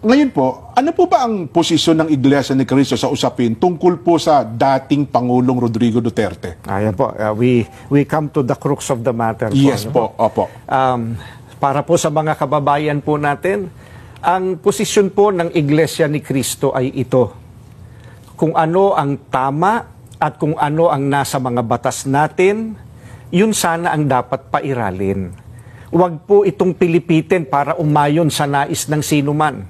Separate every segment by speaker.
Speaker 1: Ngayon po, ano po ba ang posisyon ng Iglesia ni Cristo sa usapin tungkol po sa dating Pangulong Rodrigo Duterte?
Speaker 2: Ayan po, we come to the crux of the matter.
Speaker 1: Yes po, opo.
Speaker 2: Para po sa mga kababayan po natin, ang posisyon po ng Iglesia ni Cristo ay ito. Kung ano ang tama at kung ano ang nasa mga batas natin, yun sana ang dapat pairalin. Huwag po itong pilipitin para umayon sa nais ng sinuman.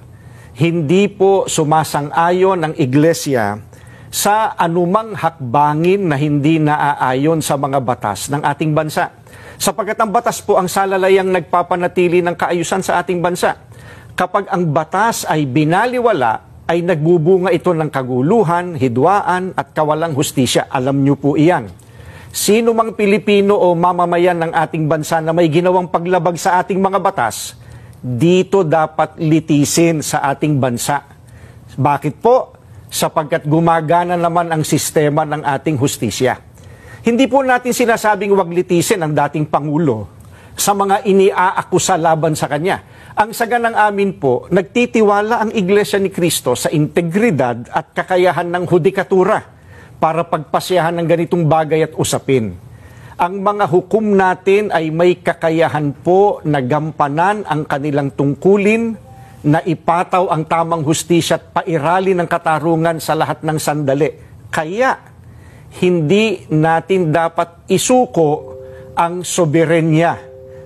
Speaker 2: Hindi po sumasang-ayon ang Iglesia sa anumang hakbangin na hindi naaayon sa mga batas ng ating bansa. Sapagkat ang batas po ang salalayang nagpapanatili ng kaayusan sa ating bansa. Kapag ang batas ay binaliwala, ay nagbubunga ito ng kaguluhan, hidwaan at kawalang hustisya. Alam niyo po iyan. Sino mang Pilipino o mamamayan ng ating bansa na may ginawang paglabag sa ating mga batas, dito dapat litisin sa ating bansa. Bakit po? Sapagkat gumagana naman ang sistema ng ating hustisya. Hindi po natin sinasabing wag litisin ang dating Pangulo sa mga iniaakusa laban sa kanya. Ang saga ng amin po, nagtitiwala ang Iglesia ni Cristo sa integridad at kakayahan ng hudikatura para pagpasyahan ng ganitong bagay at usapin. Ang mga hukom natin ay may kakayahan po na gampanan ang kanilang tungkulin, na ipataw ang tamang hustisya at pairali ng katarungan sa lahat ng sandali. Kaya, hindi natin dapat isuko ang soberenya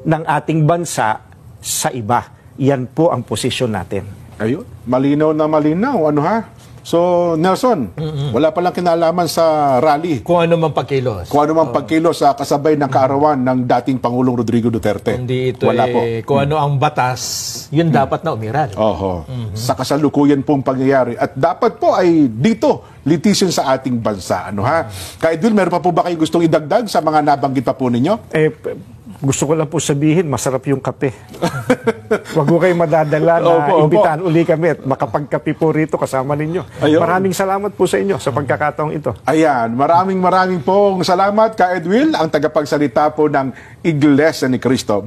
Speaker 2: ng ating bansa sa iba. Yan po ang posisyon natin.
Speaker 1: Ayun, malinaw na malinaw. Ano ha? So, Nelson, wala palang kinalaman sa rally.
Speaker 3: Kung ano man pagkilos.
Speaker 1: Kung ano man pagkilos sa kasabay ng kaarawan ng dating Pangulong Rodrigo Duterte.
Speaker 3: Hindi ito
Speaker 1: wala po.
Speaker 3: Kung ano ang batas, yun dapat na umiral.
Speaker 1: Oho. Sa kasalukuyan pong pangyayari. At dapat po ay dito, litisin sa ating bansa. Ano ha? Kaya Edwin, meron pa po ba kayo gustong idagdag sa mga nabanggit pa po ninyo?
Speaker 2: Gusto ko lang po sabihin, masarap yung kape. Huwag ko kayo madadala na imbitahan uli kami at makapagkape po rito kasama ninyo. Ayun. Maraming salamat po sa inyo sa pagkakataong ito.
Speaker 1: Ayan, maraming pong salamat ka Edwin, ang tagapagsalita po ng Iglesia ni Cristo.